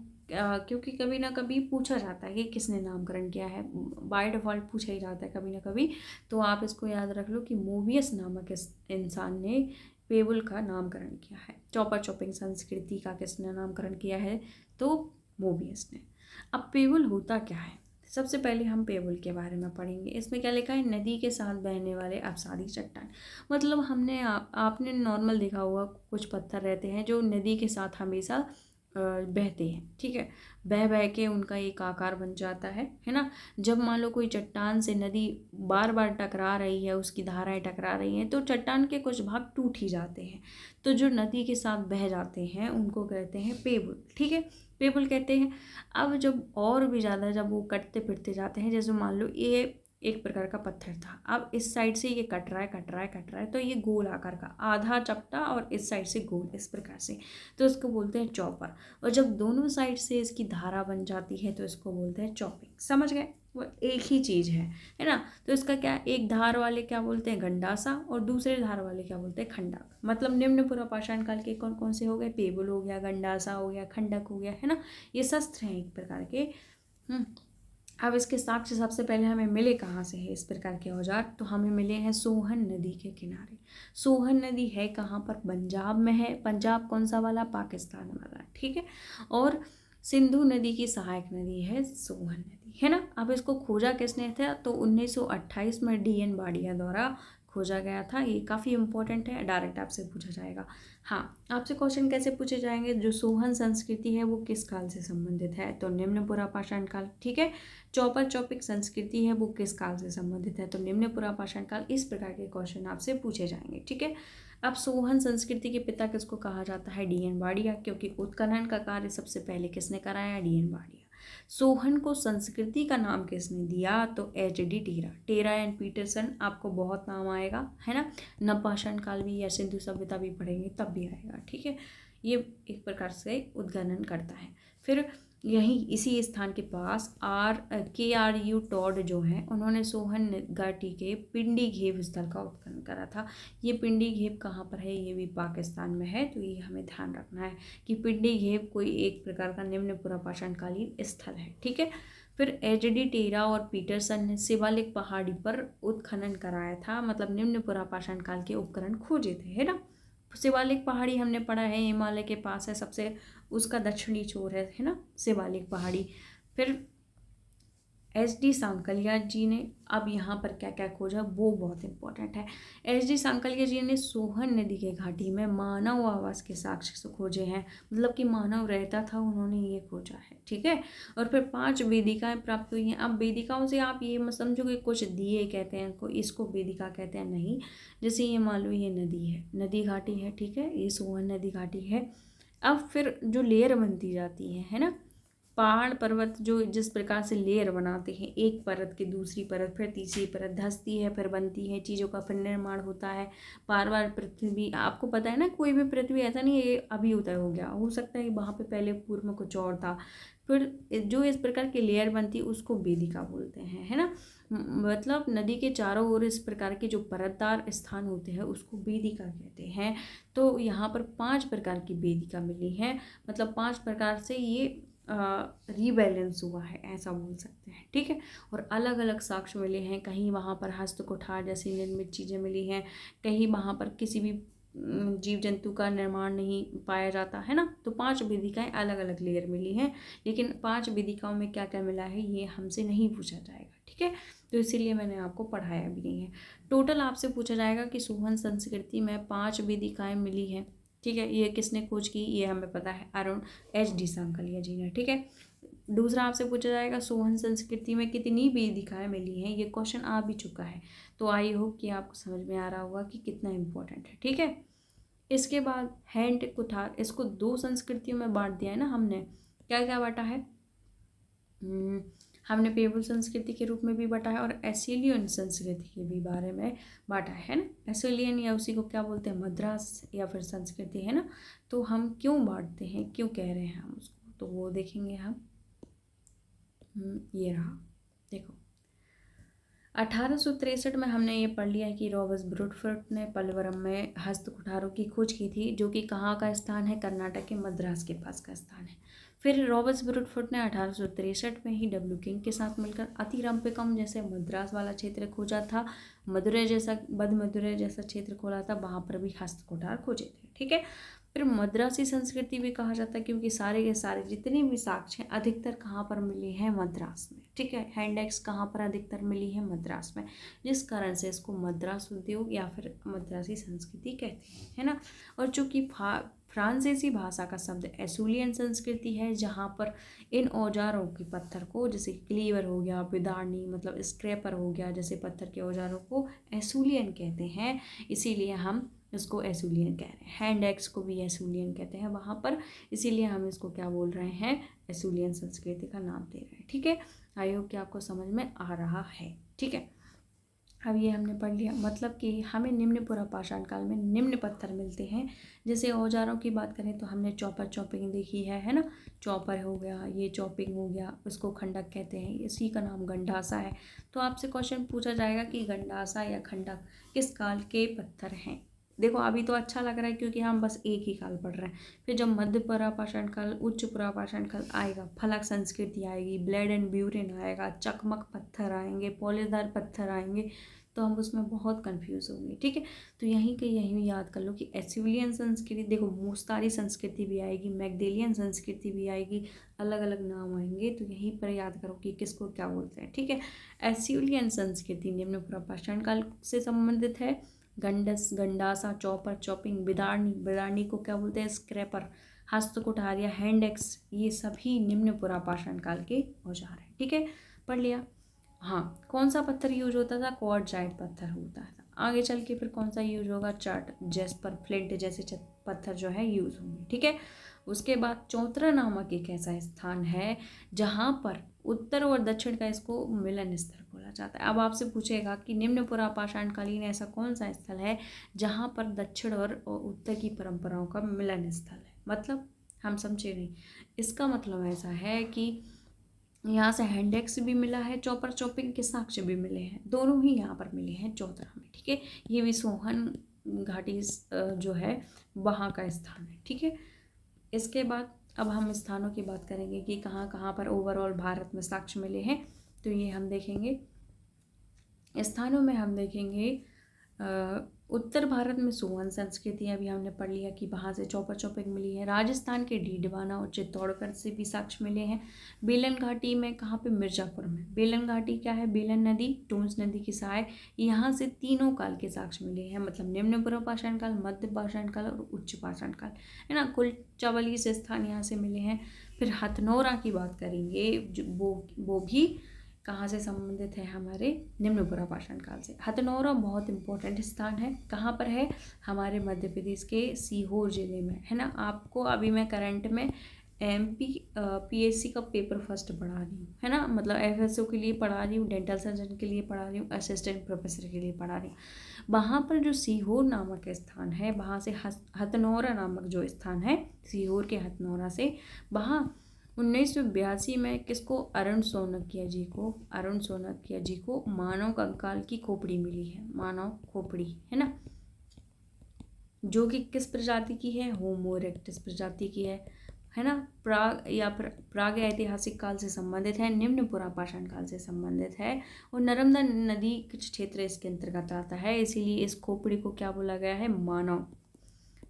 क्योंकि कभी ना कभी पूछा जाता है कि किसने नामकरण किया है, बाय डिफ़ॉल्ट पूछा ही जाता है कभी ना कभी। तो आप इसको याद रख लो कि मोवियस नामक इस इंसान ने पेबुल का नामकरण किया है। चौपर चौपिंग संस्कृति का किसने नामकरण किया है, तो मोवियस ने। अब पेबुल होता क्या है, सबसे पहले हम पेबुल के बारे में पढ़ेंगे। इसमें क्या लिखा है, नदी के साथ बहने वाले अपसारी चट्टान। मतलब हमने आपने नॉर्मल देखा होगा, कुछ पत्थर रहते हैं जो नदी के साथ हमेशा बहते हैं। ठीक है, बह बह के उनका एक आकार बन जाता है ना। जब मान लो कोई चट्टान से नदी बार बार टकरा रही है, उसकी धाराएं टकरा रही हैं, तो चट्टान के कुछ भाग टूट ही जाते हैं। तो जो नदी के साथ बह जाते हैं उनको कहते हैं पेबुल। ठीक है, पेबुल कहते हैं। अब जब और भी ज़्यादा जब वो कटते फिरते जाते हैं, जैसे मान लो ये एक प्रकार का पत्थर था, अब इस साइड से ये कट रहा है, तो ये गोल आकार का, आधा चपटा और इस साइड से गोल, इस प्रकार से, तो इसको बोलते हैं चॉपर। और जब दोनों साइड से इसकी धारा बन जाती है तो इसको बोलते हैं चॉपिंग। समझ गए, वो एक ही चीज़ है ना। तो इसका क्या, एक धार वाले क्या बोलते हैं, गंडासा, और दूसरे धार वाले क्या बोलते हैं, खंडक। मतलब निम्न पुरापाषाण काल के कौन कौन से हो गए, पेबुल हो गया, गंडासा हो गया, खंडक हो गया, है ना। ये शस्त्र हैं एक प्रकार के। अब इसके साक्ष्य सबसे पहले हमें मिले कहाँ से है इस प्रकार के औजार, तो हमें मिले हैं सोहन नदी के किनारे। सोहन नदी है कहाँ पर, पंजाब में है। पंजाब कौन सा वाला, पाकिस्तान वाला। ठीक है, और सिंधु नदी की सहायक नदी है सोहन नदी, है ना। अब इसको खोजा किसने था, तो 1928 में D.N. बाड़िया द्वारा खोजा गया था। ये काफ़ी इंपॉर्टेंट है, डायरेक्ट आपसे पूछा जाएगा। हाँ, आपसे क्वेश्चन कैसे पूछे जाएंगे, जो सोहन संस्कृति है वो किस काल से संबंधित है, तो निम्न पुरापाषाण काल। ठीक है, चौपर चौपिक संस्कृति है वो किस काल से संबंधित है, तो निम्न पुरापाषाण काल। इस प्रकार के क्वेश्चन आपसे पूछे जाएंगे। ठीक है, अब सोहन संस्कृति के पिता किसको कहा जाता है, डी.एन. वाडिया, क्योंकि उत्खनन का कार्य सबसे पहले किसने कराया, डी.एन. वाडिया। सोहन को संस्कृति का नाम किसने दिया, तो H.D. Terra. Terra and Peterson आपको बहुत नाम आएगा, है ना। नवपाषाण काल भी या सिंधु सभ्यता भी पढ़ेंगे तब भी आएगा। ठीक है, ये एक प्रकार से उत्खनन करता है। फिर यहीं इसी स्थान के पास KRU टॉड जो है, उन्होंने सोहन घाटी के पिंडी घेव स्थल का उत्खनन करा था। ये पिंडी घेव कहाँ पर है, ये भी पाकिस्तान में है, तो ये हमें ध्यान रखना है कि पिंडी घेव कोई एक प्रकार का निम्न पुरापाषाणकालीन स्थल है। ठीक है, फिर H.D. टेरा और पीटरसन ने शिवालिक पहाड़ी पर उत्खनन कराया था, मतलब निम्न पुरापाषाण काल के उपकरण खोजे थे, है ना। शिवालिक पहाड़ी हमने पढ़ा है, हिमालय के पास है, सबसे उसका दक्षिणी छोर है ना शिवालिक पहाड़ी। फिर H.D. सांकलिया जी ने अब यहाँ पर क्या क्या खोजा वो बहुत इंपॉर्टेंट है। H.D. सांकलिया जी ने सोहन नदी के घाटी में मानव आवास के साक्ष्य खोजे हैं, मतलब कि मानव रहता था, उन्होंने ये खोजा है। ठीक है, और फिर 5 वेदिकाएं प्राप्त हुई हैं। अब वेदिकाओं से आप ये मत समझो कि कुछ दिए कहते हैं इसको वेदिका कहते हैं, नहीं। जैसे ये मान लो ये नदी है, नदी घाटी है, ठीक है, ये सोहन नदी घाटी है। अब फिर जो लेयर बनती जाती है ना, पहाड़ पर्वत जो जिस प्रकार से लेयर बनाते हैं, एक परत की दूसरी परत, फिर तीसरी परत धंसती है, फिर बनती है, चीज़ों का फिर निर्माण होता है। बार बार पृथ्वी, आपको पता है ना, कोई भी पृथ्वी ऐसा नहीं है ये अभी उदय हो गया, हो सकता है वहाँ पे पहले पूर्व में कुछ और था। फिर जो इस प्रकार की लेयर बनती है उसको वेदिका बोलते हैं, है ना। मतलब नदी के चारों ओर इस प्रकार के जो परतदार स्थान होते हैं उसको वेदिका कहते हैं। तो यहाँ पर 5 प्रकार की वेदिका मिली हैं, मतलब 5 प्रकार से ये रीबैलेंस हुआ है, ऐसा बोल सकते हैं। ठीक है, और अलग अलग साक्ष्य मिले हैं, कहीं वहाँ पर हस्त कुठार जैसी निर्मित चीज़ें मिली हैं, कहीं वहाँ पर किसी भी जीव जंतु का निर्माण नहीं पाया जाता है ना। तो 5 वेदिकाएं अलग अलग लेयर मिली हैं, लेकिन 5 वेदिकाओं में क्या क्या मिला है ये हमसे नहीं पूछा जाएगा। ठीक है, तो इसीलिए मैंने आपको पढ़ाया भी नहीं है। टोटल आपसे पूछा जाएगा कि सोहन संस्कृति में 5 वेदिकाएं मिली हैं। ठीक है, ये किसने खोज की, ये हमें पता है, अरुण H.D. सांकलिया जी ने। ठीक है, दूसरा आपसे पूछा जाएगा सोहन संस्कृति में कितनी वेदिकाएं मिली हैं, ये क्वेश्चन आ भी चुका है, तो आई होप कि आपको समझ में आ रहा होगा कि कितना इम्पोर्टेंट है। ठीक है, इसके बाद हैंड कुठार, इसको 2 संस्कृतियों में बांट दिया है ना हमने। क्या क्या बांटा है, हमने पेबल संस्कृति के रूप में भी बांटा है और एसिलियन संस्कृति के भी बारे में बांटा है ना। एसिलियन या उसी को क्या बोलते हैं, मद्रास या फिर संस्कृति, है ना। तो हम क्यों बांटते हैं, क्यों कह रहे हैं हम उसको, तो वो देखेंगे हम। ये रहा, देखो 1863 में हमने ये पढ़ लिया है कि रॉबर्ट ब्रूडफोर्ड ने पलवरम में हस्त कुठारों की खोज की थी, जो कि कहाँ का स्थान है, कर्नाटक के मद्रास के पास का स्थान है। फिर रॉबर्ट ब्रूडफोर्ड ने 1863 में ही डब्ल्यू किंग के साथ मिलकर अतिरंपिकम जैसे मद्रास वाला क्षेत्र खोजा था, मदुरै जैसा क्षेत्र खोला था, वहाँ पर भी हस्त कुठार खोजे थे। ठीक है, फिर मद्रासी संस्कृति भी कहा जाता है, क्योंकि सारे के सारे जितने भी साक्ष्य हैं अधिकतर कहाँ पर मिले हैं, मद्रास में। ठीक है, हैंडेक्स कहाँ पर अधिकतर मिली है, मद्रास में, जिस कारण से इसको मद्रास उद्योग या फिर मद्रासी संस्कृति कहते हैं, है ना। और चूँकि फ्रांसीसी भाषा का शब्द एसुलियन संस्कृति है, जहाँ पर इन औजारों के पत्थर को, जैसे क्लीवर हो गया, बिदारनी मतलब स्क्रैपर हो गया, जैसे पत्थर के औजारों को एसुलियन कहते हैं, इसीलिए हम इसको एसुलियन कह रहे हैं। हैंड एक्स को भी एसुलियन कहते हैं वहाँ पर, इसीलिए हम इसको क्या बोल रहे हैं, एसुलियन संस्कृति का नाम दे रहे हैं। ठीक है, आई होप कि आपको समझ में आ रहा है। ठीक है, अब ये हमने पढ़ लिया, मतलब कि हमें निम्न पुरापाषाण काल में निम्न पत्थर मिलते हैं। जैसे औजारों की बात करें तो हमने चॉपर चॉपिंग देखी है ना। चॉपर हो गया, ये चॉपिंग हो गया, उसको खंडक कहते हैं, इसी का नाम गंडासा है। तो आपसे क्वेश्चन पूछा जाएगा कि गंडासा या खंडक किस काल के पत्थर हैं। देखो अभी तो अच्छा लग रहा है क्योंकि हम बस एक ही काल पढ़ रहे हैं, फिर जब मध्य पुरापाषाण काल, उच्च पुरापाषाण काल आएगा, फलक संस्कृति आएगी, ब्लेड एंड ब्यूरेन आएगा, चकमक पत्थर आएंगे, पॉलीदार पत्थर आएंगे, तो हम उसमें बहुत कंफ्यूज होंगे, ठीक है। तो यहीं के यहीं याद कर लो कि एसिविलियन संस्कृति, देखो मुस्तारी संस्कृति भी आएगी, मैग्डेलियन संस्कृति भी आएगी, अलग अलग नाम आएंगे, तो यहीं पर याद करो कि किसको क्या बोलते हैं, ठीक है। एसिविलियन संस्कृति निम्न पुरापाषाण काल से संबंधित है। गंडस, गंडासा, चॉपर, चॉपिंग, बिदारनी, बिदारनी को क्या बोलते हैं, स्क्रैपर, हस्त कुठार या हैंड एक्स, ये सभी निम्न पुरापाषाण काल के औजार हैं, ठीक है, पढ़ लिया। हाँ, कौन सा पत्थर यूज होता था, क्वार्टजाइट पत्थर होता था। आगे चल के फिर कौन सा यूज होगा, चार्ट, जेस्पर, फ्लिंट जैसे पत्थर जो है यूज होंगे, ठीक है। उसके बाद चौतरा नामक एक ऐसा स्थान है जहाँ पर उत्तर और दक्षिण का इसको मिलन स्थल बोला जाता है। अब आपसे पूछेगा कि निम्न पुरापाषाण कालीन ऐसा कौन सा स्थल है जहाँ पर दक्षिण और उत्तर की परंपराओं का मिलन स्थल है, मतलब हम समझे नहीं। इसका मतलब ऐसा है कि यहाँ से हैंडेक्स भी मिला है, चॉपर चॉपिंग के साक्ष्य भी मिले हैं, दोनों ही यहाँ पर मिले हैं चौतरा में, ठीक है। ये भी सोहन घाटी जो है वहाँ का स्थान है, ठीक है। इसके बाद अब हम स्थानों की बात करेंगे कि कहाँ कहाँ पर ओवरऑल भारत में साक्ष्य मिले हैं। तो ये हम देखेंगे, स्थानों में हम देखेंगे उत्तर भारत में सोहन संस्कृति, अभी हमने पढ़ लिया कि वहाँ से चौपर चौपिंग मिली है। राजस्थान के डीडवाना और चित्तौड़गढ़ से भी साक्ष्य मिले हैं। बेलन घाटी में, कहाँ पे, मिर्जापुर में। बेलन घाटी क्या है, बेलन नदी, टोंस नदी की सहायक, यहाँ से तीनों काल के साक्ष्य मिले हैं, मतलब निम्न पुरापाषाण काल, मध्य पाषाण काल और उच्च पाषाण काल, है ना। कुल 44 स्थान यहाँ से मिले हैं। फिर हथनोरा की बात करेंगे, वो भी कहाँ से संबंधित है, हमारे निम्न पुरापाषाण काल से। हथनोरा बहुत इंपॉर्टेंट स्थान है, कहाँ पर है, हमारे मध्य प्रदेश के सीहोर जिले में, है ना। आपको अभी मैं करंट में MP PSC का पेपर फर्स्ट पढ़ा रही हूँ, है ना, मतलब FSO के लिए पढ़ा रही हूँ, डेंटल सर्जन के लिए पढ़ा रही हूँ, असिस्टेंट प्रोफेसर के लिए पढ़ा रही हूँ। वहाँ पर जो सीहोर नामक स्थान है, वहाँ से हथनोरा नामक जो स्थान है, सीहोर के हथनोरा से, वहाँ 1982 में किसको, अरुण सोनकिया जी को मानव कंकाल की खोपड़ी मिली है, मानव खोपड़ी, है ना, जो कि किस प्रजाति की है, होमो इरेक्टस प्रजाति की है ना। प्राग ऐतिहासिक काल से संबंधित है, निम्न पुरापाषाण काल से संबंधित है, और नर्मदा नदी कुछ क्षेत्र इसके अंतर्गत आता है, इसीलिए इस खोपड़ी को क्या बोला गया है, मानव,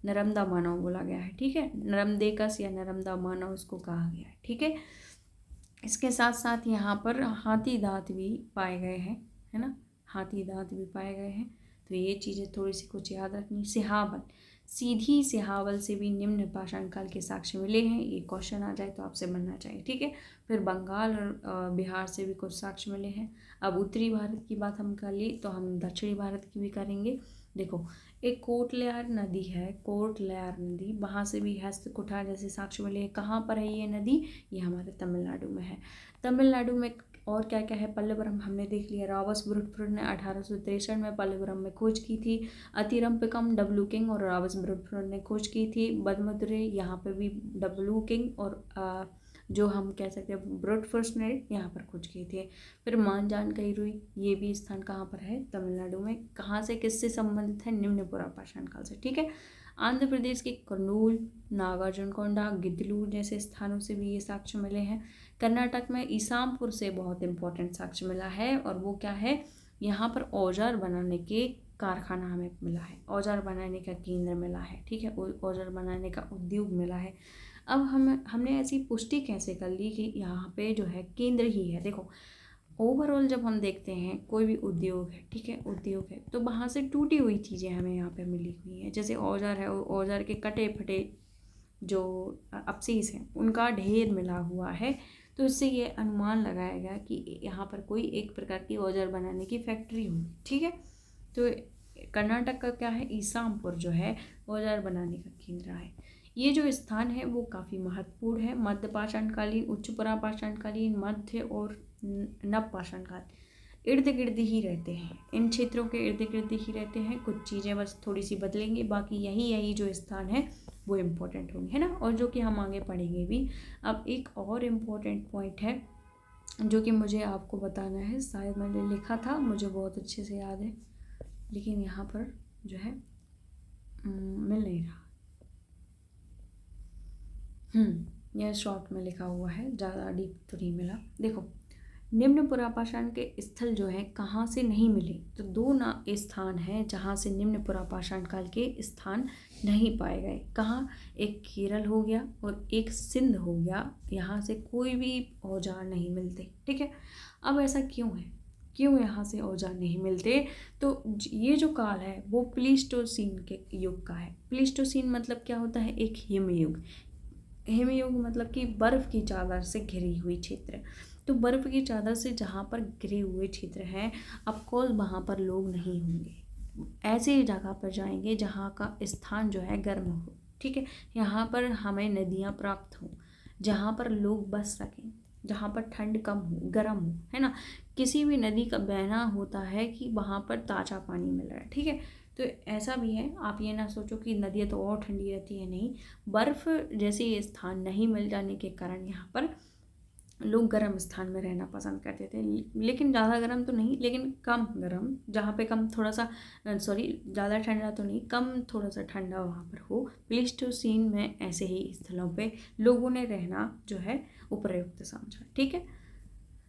नर्मदा मानव बोला गया है, ठीक है। नर्मदेकस या नर्मदा मानव इसको कहा गया है, ठीक है। इसके साथ साथ यहाँ पर हाथी दांत भी पाए गए हैं, है ना, हाथी दांत भी पाए गए हैं, तो ये चीज़ें थोड़ी सी कुछ याद रखनी। सिहावल, सीधी सिहावल से भी निम्न पाषाण काल के साक्ष्य मिले हैं, ये क्वेश्चन आ जाए तो आपसे बनना चाहिए, ठीक है। फिर बंगाल और बिहार से भी कुछ साक्ष्य मिले हैं। अब उत्तरी भारत की बात हम कर ली, तो हम दक्षिणी भारत की भी करेंगे। देखो, एक कोटल्यार नदी है, कोटल्यार नदी, वहाँ से भी हस्त कुठार जैसे साक्ष्य मिले हैं। कहाँ पर है ये नदी, ये हमारे तमिलनाडु में है। तमिलनाडु में और क्या क्या है, पल्लवरम हमने देख लिया, रावसबुरुटफुर ने 1863 में पल्लवरम में खोज की थी। अतिरम्पिकम डब्लू किंग और रावसबुरुटफुर ने खोज की थी। बदमदुरे, यहाँ पे भी डब्लू किंग और जो हम कह सकते हैं ब्रुटफुर्स ने यहाँ पर खोज किए थे। फिर मानजान कैरुई, ये भी स्थान कहाँ पर है, तमिलनाडु में। कहाँ से, किससे संबंधित है, निम्न पुरापाषाण काल से, ठीक है। आंध्र प्रदेश के कर्नूल, नागार्जुनकोंडा, गिदलूर जैसे स्थानों से भी ये साक्ष्य मिले हैं। कर्नाटक में ईसामपुर से बहुत इंपॉर्टेंट साक्ष्य मिला है, और वो क्या है, यहाँ पर औजार बनाने के कारखाना हमें मिला है, औजार बनाने का केंद्र मिला है, ठीक है, औजार बनाने का उद्योग मिला है। अब हमने ऐसी पुष्टि कैसे कर ली कि यहाँ पे जो है केंद्र ही है। देखो, ओवरऑल जब हम देखते हैं कोई भी उद्योग है, ठीक है, उद्योग है, तो वहाँ से टूटी हुई चीज़ें हमें यहाँ पे मिली हुई हैं, जैसे औजार है, औजार के कटे फटे जो अपशीष हैं उनका ढेर मिला हुआ है, तो इससे ये अनुमान लगाया गया कि यहाँ पर कोई एक प्रकार की औजार बनाने की फैक्ट्री होगी, ठीक है। तो कर्नाटक का क्या है, ईसामपुर जो है औजार बनाने का केंद्र है। ये जो स्थान है वो काफ़ी महत्वपूर्ण है। मध्य पाषाणकालीन, उच्च पुरापाषाणकालीन, मध्य और नव पाषाणकाल इर्द गिर्द ही रहते हैं, इन क्षेत्रों के इर्द गिर्द ही रहते हैं। कुछ चीज़ें बस थोड़ी सी बदलेंगी, बाकी यही जो स्थान है वो इम्पोर्टेंट होंगे, है ना, और जो कि हम आगे पढ़ेंगे भी। अब एक और इम्पोर्टेंट पॉइंट है जो कि मुझे आपको बताना है, शायद मैंने लिखा था, मुझे बहुत अच्छे से याद है, लेकिन यहाँ पर जो है मिल नहीं रहा। यह शॉर्ट में लिखा हुआ है, ज़्यादा डीप तो नहीं मिला। देखो, निम्न पुरापाषाण के स्थल जो है कहाँ से नहीं मिले, तो दो ना स्थान हैं जहाँ से निम्न पुरापाषाण काल के स्थान नहीं पाए गए। कहाँ? एक केरल हो गया और एक सिंध हो गया, यहाँ से कोई भी औजार नहीं मिलते। ठीक है, अब ऐसा क्यों है, क्यों यहाँ से औजार नहीं मिलते? तो ये जो काल है वो प्लीस्टोसीन के युग का है। प्लीस्टोसीन मतलब क्या होता है? एक हिमयुग। हिमयुग मतलब कि बर्फ़ की चादर से घिरी हुई क्षेत्र। तो बर्फ़ की चादर से जहाँ पर घिरे हुए क्षेत्र हैं, ऑफकोर्स वहाँ पर लोग नहीं होंगे। ऐसे ही जगह पर जाएंगे जहाँ का स्थान जो है गर्म हो। ठीक है, यहाँ पर हमें नदियाँ प्राप्त हों, जहाँ पर लोग बस सकें, जहाँ पर ठंड कम हो, गर्म हो, है ना। किसी भी नदी का बहना होता है कि वहाँ पर ताज़ा पानी मिल रहा है। ठीक है, तो ऐसा भी है, आप ये ना सोचो कि नदियाँ तो और ठंडी रहती है, नहीं। बर्फ़ जैसे स्थान नहीं मिल जाने के कारण यहाँ पर लोग गर्म स्थान में रहना पसंद करते थे, लेकिन ज़्यादा गर्म तो नहीं, लेकिन कम गर्म, जहाँ पे कम थोड़ा सा ज़्यादा ठंडा तो नहीं, कम थोड़ा सा ठंडा वहाँ पर हो। प्लीस्टोसीन में ऐसे ही स्थलों पे लोगों ने रहना जो है उपयुक्त समझा। ठीक है,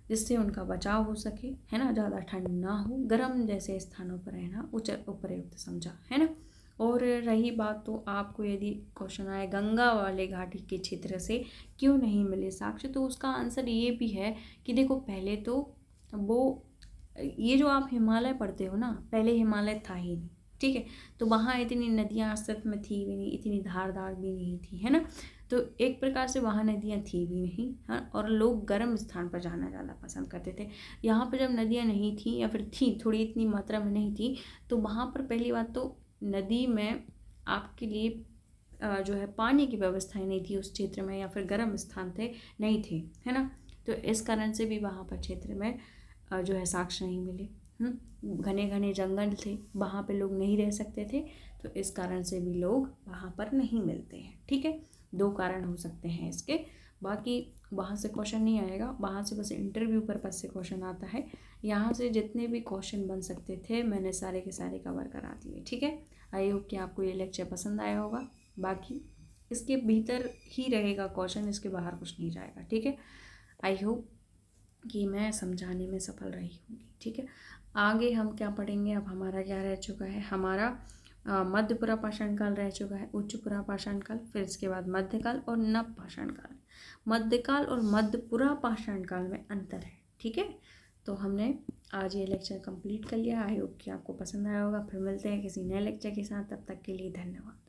जिससे उनका बचाव हो सके, है ना, ज़्यादा ठंड ना हो, गर्म जैसे स्थानों पर रहना उपयुक्त समझा, है ना। और रही बात, तो आपको यदि क्वेश्चन आए गंगा वाले घाटी के क्षेत्र से क्यों नहीं मिले साक्ष्य, तो उसका आंसर ये भी है कि देखो, पहले तो वो, ये जो आप हिमालय पढ़ते हो ना, पहले हिमालय था ही नहीं। ठीक है, तो वहाँ इतनी नदियाँ अस्तित्व में थी भी नहीं, इतनी धारदार भी नहीं थी, है ना। तो एक प्रकार से वहाँ नदियाँ थी भी नहीं, हाँ, और लोग गर्म स्थान पर जाना ज़्यादा पसंद करते थे। यहाँ पर जब नदियाँ नहीं थी, या फिर थी थोड़ी इतनी मात्रा में नहीं थी, तो वहाँ पर पहली बात तो नदी में आपके लिए जो है पानी की व्यवस्थाएं नहीं थी उस क्षेत्र में, या फिर गर्म स्थान थे नहीं थे, है ना। तो इस कारण से भी वहाँ पर क्षेत्र में जो है साक्ष्य नहीं मिले। घने घने जंगल थे, वहाँ पे लोग नहीं रह सकते थे, तो इस कारण से भी लोग वहाँ पर नहीं मिलते हैं। ठीक है, दो कारण हो सकते हैं इसके, बाकी वहाँ से क्वेश्चन नहीं आएगा, वहाँ से बस इंटरव्यू पर्पज से क्वेश्चन आता है। यहाँ से जितने भी क्वेश्चन बन सकते थे मैंने सारे के सारे कवर करा दिए। ठीक है, आई होप कि आपको ये लेक्चर पसंद आया होगा। बाकी इसके भीतर ही रहेगा क्वेश्चन, इसके बाहर कुछ नहीं जाएगा। ठीक है, आई होप कि मैं समझाने में सफल रही होंगी। ठीक है, आगे हम क्या पढ़ेंगे, अब हमारा क्या रह चुका है, हमारा मध्य पुरापाषाण काल रह चुका है, उच्च पुरापाषाण काल, फिर इसके बाद मध्यकाल और नव पाषाण काल। मध्यकाल और मध्य पुरापाषाण काल में अंतर है। ठीक है, तो हमने आज ये लेक्चर कंप्लीट कर लिया। आई होप कि आपको पसंद आया होगा। फिर मिलते हैं किसी नए लेक्चर के साथ, तब तक के लिए धन्यवाद।